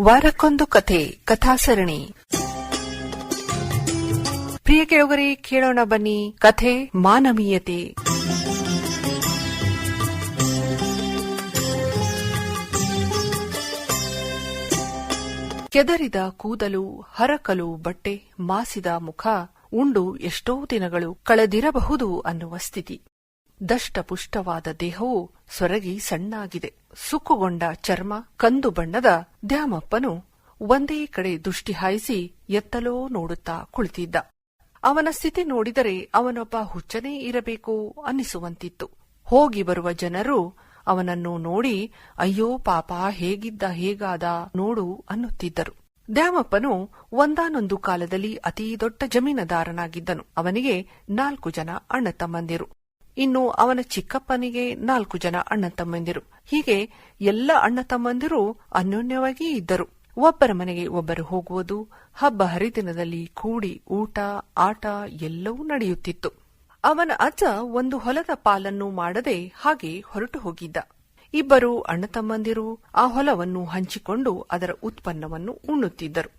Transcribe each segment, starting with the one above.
ವಾರಕ್ಕೊಂದು ಕಥೆ ಕಥಾಸರಣಿ. ಪ್ರಿಯ ಕೇಳುಗರೆ, ಕೇಳೋಣ ಬನ್ನಿ ಕಥೆ ಮಾನವೀಯತೆ. ಕೆದರಿದ ಕೂದಲು, ಹರಕಲು ಬಟ್ಟೆ, ಮಾಸಿದ ಮುಖ, ಉಂಡು ಎಷ್ಟೋ ದಿನಗಳು ಕಳೆದಿರಬಹುದು ಅನ್ನುವ ಸ್ಥಿತಿ. ದಷ್ಟಪುಷ್ಟವಾದ ದೇಹವು ಸೊರಗಿ ಸಣ್ಣಾಗಿದೆ. ಸುಕ್ಕುಗೊಂಡ ಚರ್ಮ, ಕಂದು ಬಣ್ಣದ ದ್ಯಾಮಪ್ಪನು ಒಂದೇ ಕಡೆ ದೃಷ್ಟಿ ಹಾಯಿಸಿ ಎತ್ತಲೋ ನೋಡುತ್ತಾ ಕುಳಿತಿದ್ದ. ಅವನ ಸ್ಥಿತಿ ನೋಡಿದರೆ ಅವನೊಬ್ಬ ಹುಚ್ಚನೇ ಇರಬೇಕು ಅನ್ನಿಸುವಂತಿತ್ತು. ಹೋಗಿ ಬರುವ ಜನರು ಅವನನ್ನು ನೋಡಿ ಅಯ್ಯೋ ಪಾಪ, ಹೇಗಿದ್ದ ಹೇಗಾದ ನೋಡು ಅನ್ನುತ್ತಿದ್ದರು. ದ್ಯಾಮಪ್ಪನು ಒಂದಾನೊಂದು ಕಾಲದಲ್ಲಿ ಅತೀ ದೊಡ್ಡ ಜಮೀನದಾರನಾಗಿದ್ದನು. ಅವನಿಗೆ 4 ಜನ ಅಣ್ಣ ತಮ್ಮಂದಿರು. ಇನ್ನು ಅವನ ಚಿಕ್ಕಪ್ಪನಿಗೆ 4 ಜನ ಅಣ್ಣ ತಮ್ಮಂದಿರು. ಹೀಗೆ ಎಲ್ಲ ಅಣ್ಣ ತಮ್ಮಂದಿರು ಅನ್ಯೋನ್ಯವಾಗಿ ಇದ್ದರು. ಒಬ್ಬರ ಮನೆಗೆ ಒಬ್ಬರು ಹೋಗುವುದು, ಹಬ್ಬ ಹರಿದಿನದಲ್ಲಿ ಕೂಡಿ ಊಟ ಆಟ ಎಲ್ಲವೂ ನಡೆಯುತ್ತಿತ್ತು. ಅವನ ಅಜ್ಜ ಒಂದು ಹೊಲದ ಪಾಲನ್ನು ಮಾಡದೆ ಹಾಗೆ ಹೊರಟು ಹೋಗಿದ್ದ. ಇಬ್ಬರು ಅಣ್ಣ ತಮ್ಮಂದಿರು ಆ ಹೊಲವನ್ನು ಹಂಚಿಕೊಂಡು ಅದರ ಉತ್ಪನ್ನವನ್ನು ಉಣ್ಣುತ್ತಿದ್ದರು.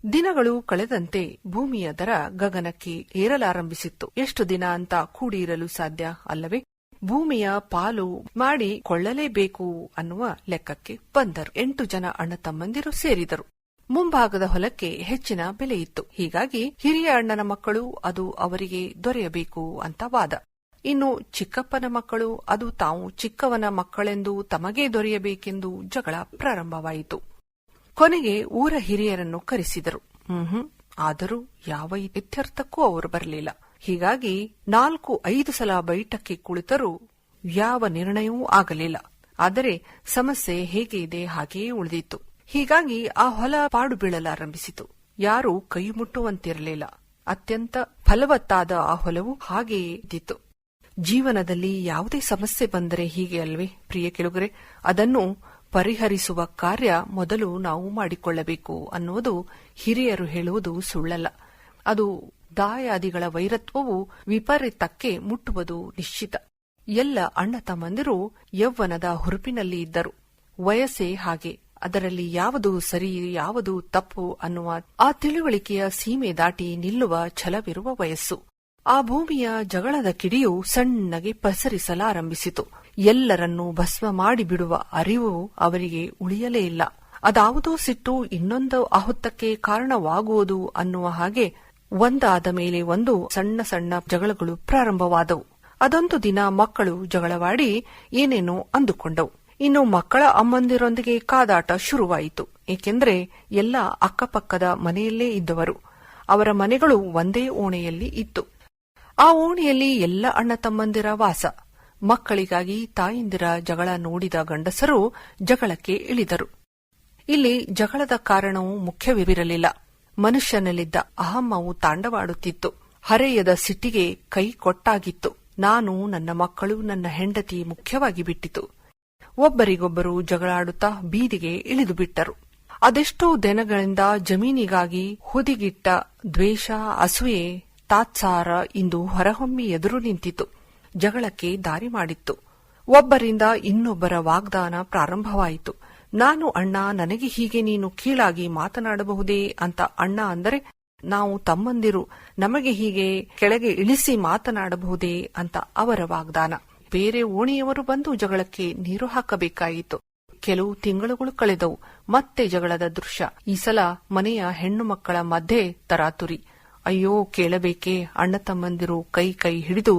ದಿನಗಳು ಕಳೆದಂತೆ ಭೂಮಿಯ ದರ ಗಗನಕ್ಕೆ ಏರಲಾರಂಭಿಸಿತ್ತು. ಎಷ್ಟು ದಿನ ಅಂತ ಕೂಡಿರಲು ಸಾಧ್ಯ ಅಲ್ಲವೇ? ಭೂಮಿಯ ಪಾಲು ಮಾಡಿ ಕೊಳ್ಳಲೇಬೇಕು ಅನ್ನುವ ಲೆಕ್ಕಕ್ಕೆ ಬಂದರು. 8 ಜನ ಅಣ್ಣ ತಮ್ಮಂದಿರು ಸೇರಿದರು. ಮುಂಭಾಗದ ಹೊಲಕ್ಕೆ ಹೆಚ್ಚಿನ ಬೆಲೆ ಇತ್ತು. ಹೀಗಾಗಿ ಹಿರಿಯ ಅಣ್ಣನ ಮಕ್ಕಳು ಅದು ಅವರಿಗೆ ದೊರೆಯಬೇಕು ಅಂತ ವಾದ. ಇನ್ನು ಚಿಕ್ಕಪ್ಪನ ಮಕ್ಕಳು ಅದು ತಾವು ಚಿಕ್ಕವನ ಮಕ್ಕಳೆಂದು ತಮಗೇ ದೊರೆಯಬೇಕೆಂದು ಜಗಳ ಪ್ರಾರಂಭವಾಯಿತು. ಕೊನೆಗೆ ಊರ ಹಿರಿಯರನ್ನು ಕರೆಸಿದರು. ಆದರೂ ಯಾವ ಇತ್ಯರ್ಥಕ್ಕೂ ಅವರು ಬರಲಿಲ್ಲ. ಹೀಗಾಗಿ 4-5 ಸಲ ಬೈಠಕ್ಕೆ ಕುಳಿತರೂ ಯಾವ ನಿರ್ಣಯವೂ ಆಗಲಿಲ್ಲ. ಆದರೆ ಸಮಸ್ಯೆ ಹೇಗೆ ಇದೆ ಹಾಗೆಯೇ ಉಳಿದಿತ್ತು. ಹೀಗಾಗಿ ಆ ಹೊಲ ಪಾಡು ಬೀಳಲಾರಂಭಿಸಿತು. ಯಾರೂ ಕೈ ಮುಟ್ಟುವಂತಿರಲಿಲ್ಲ. ಅತ್ಯಂತ ಫಲವತ್ತಾದ ಆ ಹೊಲವು ಹಾಗೆಯೇ ಇದ್ದಿತ್ತು. ಜೀವನದಲ್ಲಿ ಯಾವುದೇ ಸಮಸ್ಯೆ ಬಂದರೆ ಹೀಗೆ ಅಲ್ವೇ ಪ್ರಿಯ ಕೇಳುಗರೆ? ಅದನ್ನು ಪರಿಹರಿಸುವ ಕಾರ್ಯ ಮೊದಲು ನಾವು ಮಾಡಿಕೊಳ್ಳಬೇಕು ಅನ್ನುವುದು ಹಿರಿಯರು ಹೇಳುವುದು ಸುಳ್ಳಲ್ಲ. ಅದು ದಾಯಾದಿಗಳ ವೈರತ್ವವು ವಿಪರೀತಕ್ಕೆ ಮುಟ್ಟುವುದು ನಿಶ್ಚಿತ. ಎಲ್ಲ ಅಣ್ಣ ತಮ್ಮಂದಿರು ಯೌವನದ ಹುರುಪಿನಲ್ಲಿ ಇದ್ದರು. ವಯಸ್ಸೇ ಹಾಗೆ. ಅದರಲ್ಲಿ ಯಾವುದು ಸರಿ ಯಾವುದು ತಪ್ಪು ಅನ್ನುವ ಆ ತಿಳುವಳಿಕೆಯ ಸೀಮೆ ದಾಟಿ ನಿಲ್ಲುವ ಛಲವಿರುವ ವಯಸ್ಸು. ಆ ಭೂಮಿಯ ಜಗಳದ ಕಿಡಿಯು ಸಣ್ಣಗೆ ಪಸರಿಸಲಾರಂಭಿಸಿತು. ಎಲ್ಲರನ್ನೂ ಭಸ್ಮ ಮಾಡಿಬಿಡುವ ಅರಿವು ಅವರಿಗೆ ಉಳಿಯಲೇ ಇಲ್ಲ. ಅದಾವುದೋ ಸಿಟ್ಟು ಇನ್ನೊಂದು ಆಹುತ್ತಕ್ಕೆ ಕಾರಣವಾಗುವುದು ಅನ್ನುವ ಹಾಗೆ ಒಂದಾದ ಮೇಲೆ ಒಂದು ಸಣ್ಣ ಸಣ್ಣ ಜಗಳಗಳು ಪ್ರಾರಂಭವಾದವು. ಅದೊಂದು ದಿನ ಮಕ್ಕಳು ಜಗಳವಾಡಿ ಏನೇನೋ ಅಂದುಕೊಂಡವು. ಇನ್ನು ಮಕ್ಕಳ ಅಮ್ಮಂದಿರೊಂದಿಗೆ ಕಾದಾಟ ಶುರುವಾಯಿತು. ಏಕೆಂದರೆ ಎಲ್ಲ ಅಕ್ಕಪಕ್ಕದ ಮನೆಯಲ್ಲೇ ಇದ್ದವರು. ಅವರ ಮನೆಗಳು ಒಂದೇ ಓಣೆಯಲ್ಲಿ ಇತ್ತು. ಆ ಓಣಿಯಲ್ಲಿ ಎಲ್ಲ ಅಣ್ಣ ತಮ್ಮಂದಿರ ವಾಸ. ಮಕ್ಕಳಿಗಾಗಿ ತಾಯಂದಿರ ಜಗಳ ನೋಡಿದ ಗಂಡಸರು ಜಗಳಕ್ಕೆ ಇಳಿದರು. ಇಲ್ಲಿ ಜಗಳದ ಕಾರಣವೂ ಮುಖ್ಯವಿರಲಿಲ್ಲ. ಮನುಷ್ಯನಲ್ಲಿದ್ದ ಅಹಮ್ಮವು ತಾಂಡವಾಡುತ್ತಿತ್ತು. ಹರೆಯದ ಸಿಟ್ಟಿಗೆ ಕೈ ಕೊಟ್ಟಾಗಿತ್ತು. ನಾನು, ನನ್ನ ಮಕ್ಕಳು, ನನ್ನ ಹೆಂಡತಿ ಮುಖ್ಯವಾಗಿ ಬಿಟ್ಟಿತು. ಒಬ್ಬರಿಗೊಬ್ಬರು ಜಗಳಾಡುತ್ತಾ ಬೀದಿಗೆ ಇಳಿದು ಬಿಟ್ಟರು. ಅದೆಷ್ಟೋ ದಿನಗಳಿಂದ ಜಮೀನಿಗಾಗಿ ಹುದಿಗಿಟ್ಟ ದ್ವೇಷ, ಅಸೂಯೆ, ತಾತ್ಸಾರ ಇಂದು ಹೊರಹೊಮ್ಮಿ ಎದುರು ನಿಂತಿತು. ಜಗಳಕ್ಕೆ ದಾರಿ ಮಾಡಿತ್ತು. ಒಬ್ಬರಿಂದ ಇನ್ನೊಬ್ಬರ ವಾಗ್ದಾನ ಪ್ರಾರಂಭವಾಯಿತು. ನಾನು ಅಣ್ಣ, ನನಗೆ ಹೀಗೆ ನೀನು ಕೀಳಾಗಿ ಮಾತನಾಡಬಹುದೇ ಅಂತ ಅಣ್ಣ ಅಂದರೆ, ನಾವು ತಮ್ಮಂದಿರು, ನಮಗೆ ಹೀಗೆ ಕೆಳಗೆ ಇಳಿಸಿ ಮಾತನಾಡಬಹುದೇ ಅಂತ ಅವರ ವಾಗ್ದಾನ. ಬೇರೆ ಓಣಿಯವರು ಬಂದು ಜಗಳಕ್ಕೆ ನೀರು ಹಾಕಬೇಕಾಯಿತು. ಕೆಲವು ತಿಂಗಳುಗಳು ಕಳೆದವು. ಮತ್ತೆ ಜಗಳದ ದೃಶ್ಯ. ಈ ಸಲ ಮನೆಯ ಹೆಣ್ಣು ಮಕ್ಕಳ ಮಧ್ಯೆ ತರಾತುರಿ. ಅಯ್ಯೋ ಕೇಳಬೇಕೆ, ಅಣ್ಣ ತಮ್ಮಂದಿರು ಕೈ ಕೈ ಹಿಡಿದು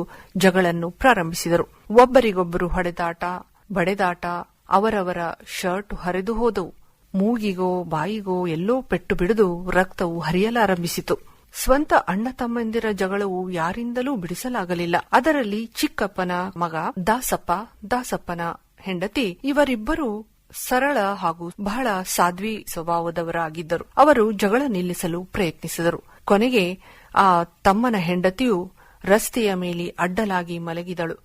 ಜಗಳನ್ನು ಪ್ರಾರಂಭಿಸಿದರು. ಒಬ್ಬರಿಗೊಬ್ಬರು ಹೊಡೆದಾಟ, ಬಡೆದಾಟ. ಅವರವರ ಶರ್ಟ್ ಹರಿದು ಹೋದವು. ಮೂಗಿಗೋ ಬಾಯಿಗೋ ಎಲ್ಲೋ ಪೆಟ್ಟು ಬಿಡಿದು ರಕ್ತವು ಹರಿಯಲಾರಂಭಿಸಿತು. ಸ್ವಂತ ಅಣ್ಣ ತಮ್ಮಂದಿರ ಜಗಳವು ಯಾರಿಂದಲೂ ಬಿಡಿಸಲಾಗಲಿಲ್ಲ. ಅದರಲ್ಲಿ ಚಿಕ್ಕಪ್ಪನ ಮಗ ದಾಸಪ್ಪ, ದಾಸಪ್ಪನ ಹೆಂಡತಿ, ಇವರಿಬ್ಬರು ಸರಳ ಹಾಗೂ ಬಹಳ ಸಾಧ್ವಿ ಸ್ವಭಾವದವರಾಗಿದ್ದರು. ಅವರು ಜಗಳ ನಿಲ್ಲಿಸಲು ಪ್ರಯತ್ನಿಸಿದರು. ಕೊನೆಗೆ ಆ ತಮ್ಮನ ಹೆಂಡತಿಯು ರಸ್ತೆಯ ಮೇಲೆ ಅಡ್ಡಲಾಗಿ ಮಲಗಿದಳು.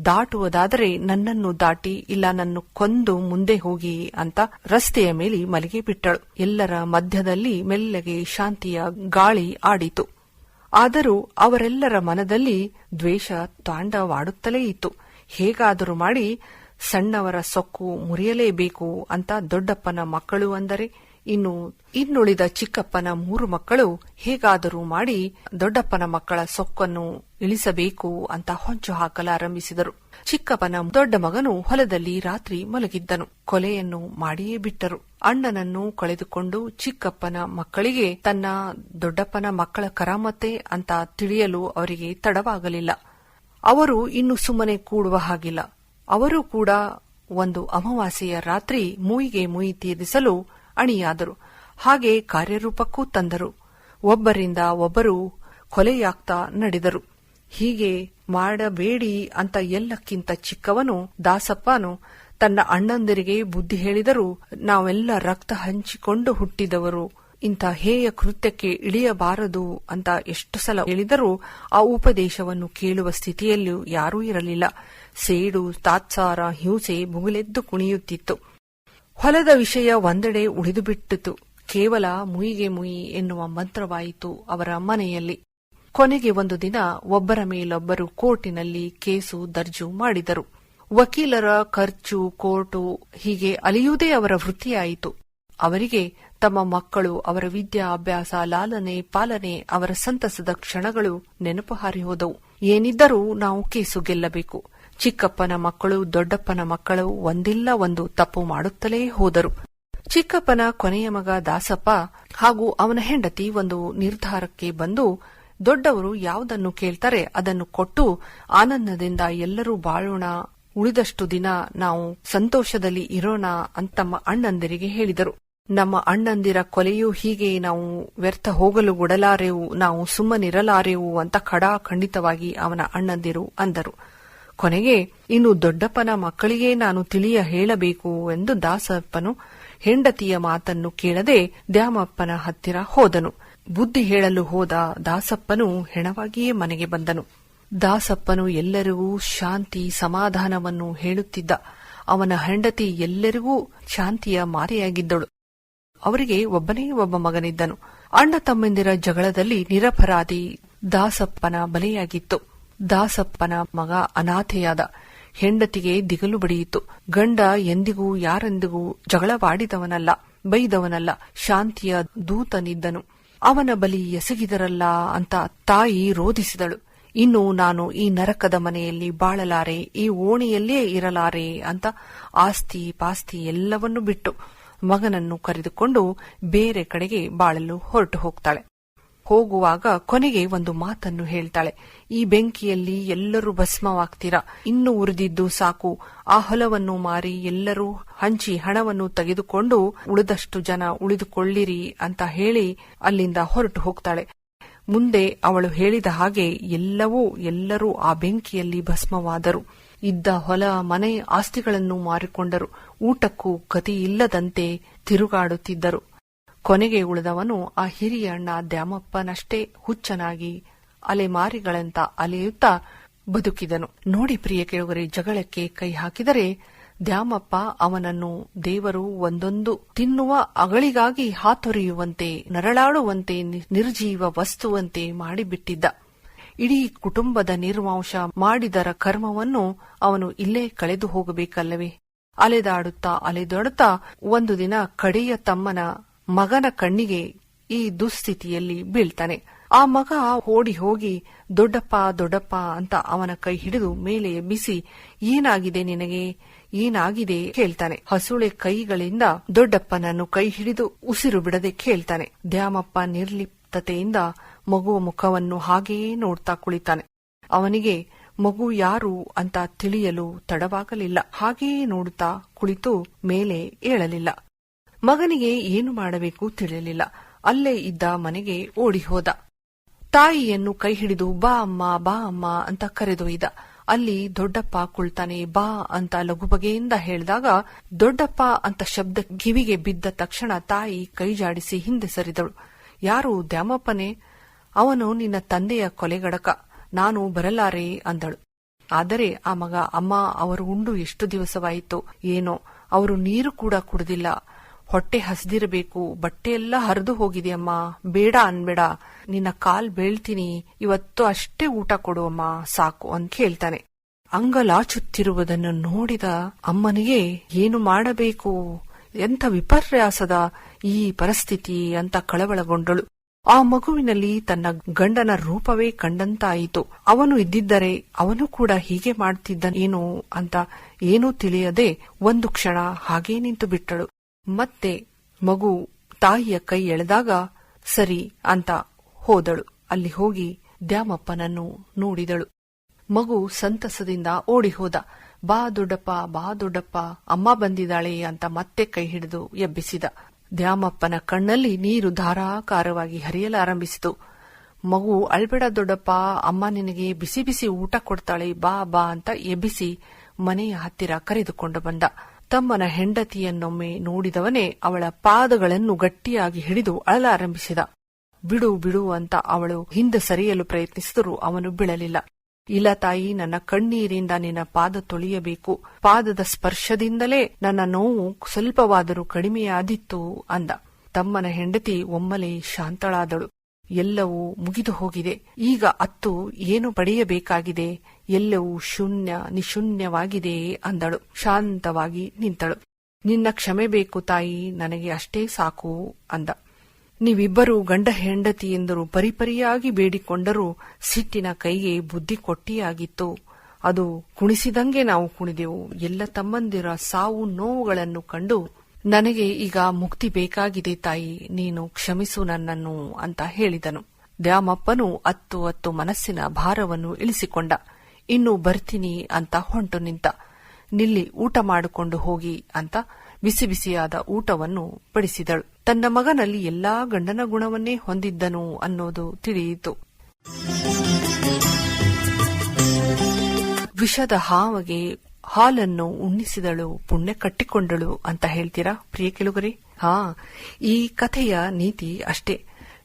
ದಾಟುವುದಾದರೆ ನನ್ನನ್ನು ದಾಟಿ, ಇಲ್ಲ ನನ್ನ ಕೊಂದು ಮುಂದೆ ಹೋಗಿ ಅಂತ ರಸ್ತೆಯ ಮೇಲೆ ಮಲಗಿ ಬಿಟ್ಟಳು. ಎಲ್ಲರ ಮಧ್ಯದಲ್ಲಿ ಮೆಲ್ಲಗೆ ಶಾಂತಿಯ ಗಾಳಿ ಆಡಿತು. ಆದರೂ ಅವರೆಲ್ಲರ ಮನದಲ್ಲಿ ದ್ವೇಷ ತಾಂಡವಾಡುತ್ತಲೇ ಇತ್ತು. ಹೇಗಾದರೂ ಮಾಡಿ ಸಣ್ಣವರ ಸೊಕ್ಕು ಮುರಿಯಲೇಬೇಕು ಅಂತ ದೊಡ್ಡಪ್ಪನ ಮಕ್ಕಳು ಅಂದರೆ, ಇನ್ನುಳಿದ ಚಿಕ್ಕಪ್ಪನ 3 ಮಕ್ಕಳು ಹೇಗಾದರೂ ಮಾಡಿ ದೊಡ್ಡಪ್ಪನ ಮಕ್ಕಳ ಸೊಕ್ಕನ್ನು ಇಳಿಸಬೇಕು ಅಂತ ಹೊಂಚು ಹಾಕಲಾರಂಭಿಸಿದರು. ಚಿಕ್ಕಪ್ಪನ ದೊಡ್ಡ ಮಗನು ಹೊಲದಲ್ಲಿ ರಾತ್ರಿ ಮಲಗಿದ್ದನು. ಕೊಲೆಯನ್ನು ಮಾಡಿಯೇ ಬಿಟ್ಟರು. ಅಣ್ಣನನ್ನು ಕಳೆದುಕೊಂಡು ಚಿಕ್ಕಪ್ಪನ ಮಕ್ಕಳಿಗೆ ತನ್ನ ದೊಡ್ಡಪ್ಪನ ಮಕ್ಕಳ ಕರಾಮತೆ ಅಂತ ತಿಳಿಯಲು ಅವರಿಗೆ ತಡವಾಗಲಿಲ್ಲ. ಅವರು ಇನ್ನು ಸುಮ್ಮನೆ ಕೂಡುವ ಹಾಗಿಲ್ಲ. ಅವರು ಕೂಡ ಒಂದು ಅಮಾವಾಸ್ಯೆಯ ರಾತ್ರಿ ಮುಯಿಗೆ ಮುಯಿ ತೀರಿಸಲು ಅಣಿಯಾದರು. ಹಾಗೆ ಕಾರ್ಯರೂಪಕ್ಕೂ ತಂದರು. ಒಬ್ಬರಿಂದ ಒಬ್ಬರು ಕೊಲೆಯಾಗ್ತಾ ನಡೆದರು. ಹೀಗೆ ಮಾಡಬೇಡಿ ಅಂತ ಎಲ್ಲಕ್ಕಿಂತ ಚಿಕ್ಕವನು ದಾಸಪ್ಪನು ತನ್ನ ಅಣ್ಣಂದಿರಿಗೆ ಬುದ್ಧಿ ಹೇಳಿದರೂ, ನಾವೆಲ್ಲ ರಕ್ತ ಹಂಚಿಕೊಂಡು ಹುಟ್ಟಿದವರು, ಇಂಥ ಹೇಯ ಕೃತ್ಯಕ್ಕೆ ಇಳಿಯಬಾರದು ಅಂತ ಎಷ್ಟು ಸಲ ಹೇಳಿದರೂ ಆ ಉಪದೇಶವನ್ನು ಕೇಳುವ ಸ್ಥಿತಿಯಲ್ಲೂ ಯಾರೂ ಇರಲಿಲ್ಲ. ಸೇಡು, ತಾತ್ಸಾರ, ಹಿಂಸೆ ಮುಗಿಲೆದ್ದು ಕುಣಿಯುತ್ತಿತ್ತು. ಹೊಲದ ವಿಷಯ ಒಂದೆಡೆ ಉಳಿದುಬಿಟ್ಟಿತು. ಕೇವಲ ಮುಯಿಗೆ ಮುಯಿ ಎನ್ನುವ ಮಂತ್ರವಾಯಿತು ಅವರ ಮನೆಯಲ್ಲಿ. ಕೊನೆಗೆ ಒಂದು ದಿನ ಒಬ್ಬರ ಮೇಲೊಬ್ಬರು ಕೋರ್ಟಿನಲ್ಲಿ ಕೇಸು ದರ್ಜು ಮಾಡಿದರು. ವಕೀಲರ ಖರ್ಚು, ಕೋರ್ಟು ಹೀಗೆ ಅಲಿಯುವುದೇ ಅವರ ವೃತ್ತಿಯಾಯಿತು. ಅವರಿಗೆ ತಮ್ಮ ಮಕ್ಕಳು, ಅವರ ವಿದ್ಯಾಭ್ಯಾಸ, ಲಾಲನೆ ಪಾಲನೆ, ಅವರ ಸಂತಸದ ಕ್ಷಣಗಳು ನೆನಪು ಹಾರಿಹೋದವು. ಏನಿದ್ದರೂ ನಾವು ಕೇಸು ಗೆಲ್ಲಬೇಕು. ಚಿಕ್ಕಪ್ಪನ ಮಕ್ಕಳು, ದೊಡ್ಡಪ್ಪನ ಮಕ್ಕಳು ಒಂದಿಲ್ಲ ಒಂದು ತಪ್ಪು ಮಾಡುತ್ತಲೇ ಹೋದರು. ಚಿಕ್ಕಪ್ಪನ ಕೊನೆಯ ಮಗ ದಾಸಪ್ಪ ಹಾಗೂ ಅವನ ಹೆಂಡತಿ ಒಂದು ನಿರ್ಧಾರಕ್ಕೆ ಬಂದು, ದೊಡ್ಡವರು ಯಾವುದನ್ನು ಕೇಳ್ತಾರೆ ಅದನ್ನು ಕೊಟ್ಟು ಆನಂದದಿಂದ ಎಲ್ಲರೂ ಬಾಳೋಣ, ಉಳಿದಷ್ಟು ದಿನ ನಾವು ಸಂತೋಷದಲ್ಲಿ ಇರೋಣ ಅಂತ ತಮ್ಮ ಅಣ್ಣಂದಿರಿಗೆ ಹೇಳಿದರು. ನಮ್ಮ ಅಣ್ಣಂದಿರ ಕೊಲೆಯೂ ಹೀಗೆ ನಾವು ವ್ಯರ್ಥ ಹೋಗಲು ಬಿಡಲಾರೆವು, ನಾವು ಸುಮ್ಮನಿರಲಾರೆವು ಅಂತ ಖಂಡಿತವಾಗಿ ಅವನ ಅಣ್ಣಂದಿರು ಅಂದರು. ಕೊನೆಗೆ ಇನ್ನು ದೊಡ್ಡಪ್ಪನ ಮಕ್ಕಳಿಗೆ ನಾನು ತಿಳಿಯ ಹೇಳಬೇಕು ಎಂದು ದಾಸಪ್ಪನು ಹೆಂಡತಿಯ ಮಾತನ್ನು ಕೇಳದೆ ದ್ಯಾಮಪ್ಪನ ಹತ್ತಿರ ಹೋದನು. ಬುದ್ಧಿ ಹೇಳಲು ಹೋದ ದಾಸಪ್ಪನು ಹೆಣವಾಗಿಯೇ ಮನೆಗೆ ಬಂದನು. ದಾಸಪ್ಪನು ಎಲ್ಲರಿಗೂ ಶಾಂತಿ ಸಮಾಧಾನವನ್ನು ಹೇಳುತ್ತಿದ್ದ. ಅವನ ಹೆಂಡತಿ ಎಲ್ಲರಿಗೂ ಶಾಂತಿಯ ಮಾತೆಯಾಗಿದ್ದಳು. ಅವರಿಗೆ ಒಬ್ಬನೇ ಒಬ್ಬ ಮಗನಿದ್ದನು. ಅಣ್ಣ ತಮ್ಮಂದಿರ ಜಗಳದಲ್ಲಿ ನಿರಪರಾಧಿ ದಾಸಪ್ಪನ ಬಲೆಯಾಗಿತ್ತು. ದಾಸಪ್ಪನ ಮಗ ಅನಾಥೆಯಾದ. ಹೆಂಡತಿಗೆ ದಿಗಲು ಬಡಿಯಿತು. ಗಂಡ ಎಂದಿಗೂ ಯಾರೆಂದಿಗೂ ಜಗಳವಾಡಿದವನಲ್ಲ, ಬೈದವನಲ್ಲ, ಶಾಂತಿಯ ದೂತನಿದ್ದನು. ಅವನ ಬಲಿ ಎಸಗಿದರಲ್ಲ ಅಂತ ತಾಯಿ ರೋಧಿಸಿದಳು. ಇನ್ನು ನಾನು ಈ ನರಕದ ಮನೆಯಲ್ಲಿ ಬಾಳಲಾರೆ, ಈ ಓಣಿಯಲ್ಲೇ ಇರಲಾರೆ ಅಂತ ಆಸ್ತಿ ಪಾಸ್ತಿ ಎಲ್ಲವನ್ನೂ ಬಿಟ್ಟು ಮಗನನ್ನು ಕರೆದುಕೊಂಡು ಬೇರೆ ಕಡೆಗೆ ಬಾಳಲು ಹೊರಟು ಹೋಗ್ತಾಳೆ. ಹೋಗುವಾಗ ಕೊನೆಗೆ ಒಂದು ಮಾತನ್ನು ಹೇಳ್ತಾಳೆ. ಈ ಬೆಂಕಿಯಲ್ಲಿ ಎಲ್ಲರೂ ಭಸ್ಮವಾಗ್ತೀರಾ, ಇನ್ನು ಉರಿದಿದ್ದು ಸಾಕು, ಆ ಹೊಲವನ್ನು ಮಾರಿ ಎಲ್ಲರೂ ಹಂಚಿ ಹಣವನ್ನು ತೆಗೆದುಕೊಂಡು ಉಳಿದಷ್ಟು ಜನ ಉಳಿದುಕೊಳ್ಳಿರಿ ಅಂತ ಹೇಳಿ ಅಲ್ಲಿಂದ ಹೊರಟು ಹೋಗ್ತಾಳೆ. ಮುಂದೆ ಅವಳು ಹೇಳಿದ ಹಾಗೆ ಎಲ್ಲರೂ ಆ ಬೆಂಕಿಯಲ್ಲಿ ಭಸ್ಮವಾದರು. ಇದ್ದ ಹೊಲ ಮನೆ ಆಸ್ತಿಗಳನ್ನು ಮಾರಿಕೊಂಡರು. ಊಟಕ್ಕೂ ಗತಿಯಿಲ್ಲದಂತೆ ತಿರುಗಾಡುತ್ತಿದ್ದರು. ಕೊನೆಗೆ ಉಳಿದವನು ಆ ಹಿರಿಯ ಅಣ್ಣ ದ್ಯಾಮಪ್ಪನಷ್ಟೇ ಹುಚ್ಚನಾಗಿ ಅಲೆಮಾರಿಗಳಂತ ಅಲೆಯುತ್ತಾ ಬದುಕಿದನು. ನೋಡಿ ಪ್ರಿಯ ಕೇಳುಗರೆ, ಜಗಳಕ್ಕೆ ಕೈ ಹಾಕಿದರೆ ದ್ಯಾಮಪ್ಪ ಅವನನ್ನು ದೇವರು ಒಂದೊಂದು ತಿನ್ನುವ ಅಗಳಿಗಾಗಿ ಹಾತೊರೆಯುವಂತೆ, ನರಳಾಡುವಂತೆ, ನಿರ್ಜೀವ ವಸ್ತುವಂತೆ ಮಾಡಿಬಿಟ್ಟಿದ್ದ. ಇಡೀ ಕುಟುಂಬದ ನಿರ್ವಂಶ ಮಾಡಿದರ ಕರ್ಮವನ್ನು ಅವನು ಇಲ್ಲೇ ಕಳೆದು ಹೋಗಬೇಕಲ್ಲವೇ? ಅಲೆದಾಡುತ್ತಾ ಒಂದು ದಿನ ಕಡೆಯ ತಮ್ಮನ ಮಗನ ಕಣ್ಣಿಗೆ ಈ ದುಸ್ಥಿತಿಯಲ್ಲಿ ಬೀಳ್ತಾನೆ. ಆ ಮಗ ಓಡಿ ಹೋಗಿ ದೊಡ್ಡಪ್ಪ ಅಂತ ಅವನ ಕೈ ಹಿಡಿದು ಮೇಲೆ ಎಬ್ಬಿಸಿ, ಏನಾಗಿದೆ ನಿನಗೆ, ಏನಾಗಿದೆ ಕೇಳ್ತಾನೆ. ಹಸುಳೆ ಕೈಗಳಿಂದ ದೊಡ್ಡಪ್ಪನನ್ನು ಕೈ ಹಿಡಿದು ಉಸಿರು ಬಿಡದೆ ಕೇಳ್ತಾನೆ. ದ್ಯಾಮಪ್ಪ ನಿರ್ಲಿಪ್ತತೆಯಿಂದ ಮಗುವ ಮುಖವನ್ನು ಹಾಗೆಯೇ ನೋಡ್ತಾ ಕುಳಿತಾನೆ. ಅವನಿಗೆ ಮಗು ಯಾರು ಅಂತ ತಿಳಿಯಲು ತಡವಾಗಲಿಲ್ಲ. ಹಾಗೆಯೇ ನೋಡುತ್ತಾ ಕುಳಿತು ಮೇಲೆ ಏಳಲಿಲ್ಲ. ಮಗನಿಗೆ ಏನು ಮಾಡಬೇಕು ತಿಳಿಯಲಿಲ್ಲ. ಅಲ್ಲೇ ಇದ್ದ ಮನೆಗೆ ಓಡಿ ಹೋದ. ತಾಯಿಯನ್ನು ಕೈ ಹಿಡಿದು ಬಾ ಅಮ್ಮ ಅಂತ ಕರೆದೊಯ್ದ. ಅಲ್ಲಿ ದೊಡ್ಡಪ್ಪ ಕುಳ್ತಾನೆ. ಬಾ ಅಂತ ಲಘುಬಗೆಯಿಂದ ಹೇಳಿದಾಗ ದೊಡ್ಡಪ್ಪ ಅಂತ ಶಬ್ದ ಕಿವಿಗೆ ಬಿದ್ದ ತಕ್ಷಣ ತಾಯಿ ಕೈ ಜಾಡಿಸಿ ಹಿಂದೆ ಸರಿದಳು. ಯಾರು? ದ್ಯಾಮಪ್ಪನೇ. ಅವನು ನಿನ್ನ ತಂದೆಯ ಕೊಲೆಗಡಕ, ನಾನು ಬರಲಾರೆ ಅಂದಳು. ಆದರೆ ಆ ಮಗ, ಅಮ್ಮ ಅವರು ಉಂಡು ಎಷ್ಟು ದಿವಸವಾಯಿತು ಏನೋ, ಅವರು ನೀರು ಕೂಡ ಕುಡಿದಿಲ್ಲ, ಹೊಟ್ಟೆ ಹಸಿದಿರಬೇಕು, ಬಟ್ಟೆಯೆಲ್ಲ ಹರಿದು ಹೋಗಿದೆಯಮ್ಮ, ಬೇಡ ಅನ್ಬೇಡ, ನಿನ್ನ ಕಾಲ್ ಬೀಳ್ತೀನಿ, ಇವತ್ತು ಅಷ್ಟೇ ಊಟ ಕೊಡುವಮ್ಮ ಸಾಕು ಅಂತ ಕೇಳ್ತಾನೆ. ಅಂಗಲಾಚುತ್ತಿರುವುದನ್ನು ನೋಡಿದ ಅಮ್ಮನಿಗೆ ಏನು ಮಾಡಬೇಕು, ಎಂಥ ವಿಪರ್ಯಾಸದ ಈ ಪರಿಸ್ಥಿತಿ ಅಂತ ಕಳವಳಗೊಂಡಳು. ಆ ಮಗುವಿನಲ್ಲಿ ತನ್ನ ಗಂಡನ ರೂಪವೇ ಕಂಡಂತಾಯಿತು. ಅವನು ಇದ್ದಿದ್ದರೆ ಅವನು ಕೂಡ ಹೀಗೆ ಮಾಡ್ತಿದ್ದನೇನೋ ಅಂತ ಏನೂ ತಿಳಿಯದೆ ಒಂದು ಕ್ಷಣ ಹಾಗೇ ನಿಂತು ಬಿಟ್ಟಳು. ಮತ್ತೆ ಮಗು ತಾಯಿಯ ಕೈ ಎಳೆದಾಗ ಸರಿ ಅಂತ ಹೋದಳು. ಅಲ್ಲಿ ಹೋಗಿ ದ್ಯಾಮಪ್ಪನನ್ನು ನೋಡಿದಳು. ಮಗು ಸಂತಸದಿಂದ ಓಡಿ ಹೋದ. ಬಾ ದೊಡ್ಡಪ್ಪ, ಬಾ ದೊಡ್ಡಪ್ಪ, ಅಮ್ಮ ಬಂದಿದ್ದಾಳೆ ಅಂತ ಮತ್ತೆ ಕೈ ಹಿಡಿದು ಎಬ್ಬಿಸಿದ. ದ್ಯಾಮಪ್ಪನ ಕಣ್ಣಲ್ಲಿ ನೀರು ಧಾರಾಕಾರವಾಗಿ ಹರಿಯಲಾರಂಭಿಸಿತು. ಮಗು ಅಳ್ಬೇಡ ದೊಡ್ಡಪ್ಪ, ಅಮ್ಮ ನಿನಗೆ ಬಿಸಿ ಬಿಸಿ ಊಟ ಕೊಡ್ತಾಳೆ, ಬಾ ಬಾ ಅಂತ ಎಬ್ಬಿಸಿ ಮನೆಯ ಹತ್ತಿರ ಕರೆದುಕೊಂಡು ಬಂದ. ತಮ್ಮನ ಹೆಂಡತಿಯನ್ನೊಮ್ಮೆ ನೋಡಿದವನೇ ಅವಳ ಪಾದಗಳನ್ನು ಗಟ್ಟಿಯಾಗಿ ಹಿಡಿದು ಅಳಲಾರಂಭಿಸಿದ. ಬಿಡು ಬಿಡು ಅಂತ ಅವಳು ಹಿಂದೆ ಸರಿಯಲು ಪ್ರಯತ್ನಿಸಿದರೂ ಅವನು ಬಿಡಲಿಲ್ಲ. ಇಲ್ಲ ತಾಯಿ, ನನ್ನ ಕಣ್ಣೀರಿಂದ ನಿನ್ನ ಪಾದ ತೊಳೆಯಬೇಕು, ಪಾದದ ಸ್ಪರ್ಶದಿಂದಲೇ ನನ್ನ ನೋವು ಸ್ವಲ್ಪವಾದರೂ ಕಡಿಮೆಯಾದಿತ್ತು ಅಂದ. ತಮ್ಮನ ಹೆಂಡತಿ ಒಮ್ಮೆಲೆ ಶಾಂತಳಾದಳು. ಎಲ್ಲವೂ ಮುಗಿದು ಹೋಗಿದೆ, ಈಗ ಅತ್ತು ಏನು ಪಡೆಯಬೇಕಾಗಿದೆ, ಎಲ್ಲವೂ ಶೂನ್ಯ ನಿಶೂನ್ಯವಾಗಿದೆ ಅಂದಳು. ಶಾಂತವಾಗಿ ನಿಂತಳು. ನಿನ್ನ ಕ್ಷಮೆ ಬೇಕು ತಾಯಿ, ನನಗೆ ಅಷ್ಟೇ ಸಾಕು ಅಂದ. ನೀವಿಬ್ಬರೂ ಗಂಡ ಹೆಂಡತಿ ಎಂದರು ಪರಿಪರಿಯಾಗಿ ಬೇಡಿಕೊಂಡರೂ ಸಿಟ್ಟಿನ ಕೈಗೆ ಬುದ್ಧಿ ಕೊಟ್ಟಿಯಾಗಿತ್ತು. ಅದು ಕುಣಿಸಿದಂಗೆ ನಾವು ಕುಣಿದೆವು. ಎಲ್ಲ ತಮ್ಮಂದಿರ ಸಾವು ನೋವುಗಳನ್ನು ಕಂಡು ನನಗೆ ಈಗ ಮುಕ್ತಿ ಬೇಕಾಗಿದೆ ತಾಯಿ, ನೀನು ಕ್ಷಮಿಸು ನನ್ನನ್ನು ಅಂತ ಹೇಳಿದನು. ದ್ಯಾಮಪ್ಪನು ಅತ್ತು ಮನಸ್ಸಿನ ಭಾರವನ್ನು ಇಳಿಸಿಕೊಂಡ. ಇನ್ನು ಬರ್ತೀನಿ ಅಂತ ಹೊಂಟು ನಿಂತ. ನಿಲ್ಲಿ, ಊಟ ಮಾಡಿಕೊಂಡು ಹೋಗಿ ಅಂತ ಬಿಸಿ ಬಿಸಿಯಾದ ಊಟವನ್ನು ಬಡಿಸಿದಳು. ತನ್ನ ಮಗನಲ್ಲಿ ಎಲ್ಲಾ ಗಂಡನ ಗುಣವನ್ನೇ ಹೊಂದಿದ್ದನು ಅನ್ನೋದು ತಿಳಿಯಿತು. ವಿಷದ ಹಾವಿಗೆ ಹಾಲನ್ನು ಉಣ್ಣಿಸಿದಳು, ಪುಣ್ಯ ಕಟ್ಟಿಕೊಂಡಳು ಅಂತ ಹೇಳ್ತೀರಾ ಪ್ರಿಯ ಕೇಳುಗರೆ? ಈ ಕಥೆಯ ನೀತಿ ಅಷ್ಟೇ.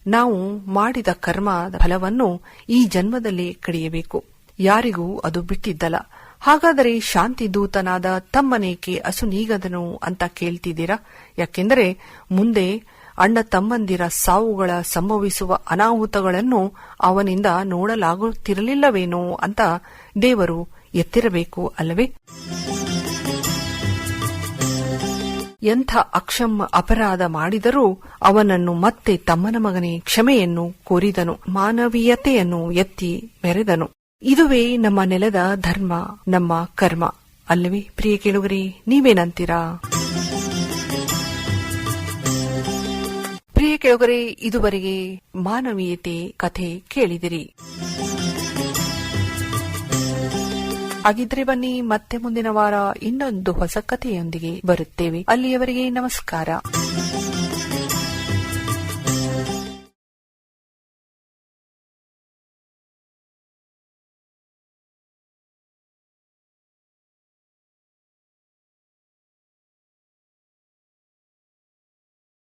ನಾವು ಮಾಡಿದ ಕರ್ಮದ ಫಲವನ್ನು ಈ ಜನ್ಮದಲ್ಲಿ ಕಡಿಯಬೇಕು. ಯಾರಿಗೂ ಅದು ಬಿಟ್ಟಿದ್ದಲ್ಲ. ಹಾಗಾದರೆ ಶಾಂತಿ ದೂತನಾದ ತಮ್ಮನೇಕೆ ಅಸುನೀಗದನು ಅಂತ ಕೇಳ್ತಿದ್ದೀರಾ? ಯಾಕೆಂದರೆ ಮುಂದೆ ಅಣ್ಣ ತಮ್ಮಂದಿರ ಸಾವುಗಳ ಸಂಭವಿಸುವ ಅನಾಹುತಗಳನ್ನು ಅವನಿಂದ ನೋಡಲಾಗುತ್ತಿರಲಿಲ್ಲವೇನೋ ಅಂತ ದೇವರು ಎತ್ತಿರಬೇಕು ಅಲ್ಲವೇ? ಎಂಥ ಅಕ್ಷಮ್ಯ ಅಪರಾಧ ಮಾಡಿದರೂ ಅವನನ್ನು ಮತ್ತೆ ತಮ್ಮನ ಮಗನೇ ಕ್ಷಮೆಯನ್ನು ಕೋರಿದನು. ಮಾನವೀಯತೆಯನ್ನು ಎತ್ತಿ ಮೆರೆದನು. ಇದುವೇ ನಮ್ಮ ನೆಲದ ಧರ್ಮ, ನಮ್ಮ ಕರ್ಮ ಅಲ್ಲವೇ ಪ್ರಿಯ ಕೇಳುಗರೆ? ನೀವೇನಂತೀರಾ? ಪ್ರಿಯ ಕೇಳುಗರೆ, ಇದುವರೆಗೆ ಮಾನವೀಯತೆ ಕಥೆ ಕೇಳಿದಿರಿ. ಹಾಗಿದ್ರೆ ಬನ್ನಿ, ಮತ್ತೆ ಮುಂದಿನ ವಾರ ಇನ್ನೊಂದು ಹೊಸ ಕಥೆಯೊಂದಿಗೆ ಬರುತ್ತೇವೆ. ಅಲ್ಲಿಯವರೆಗೆ ನಮಸ್ಕಾರ.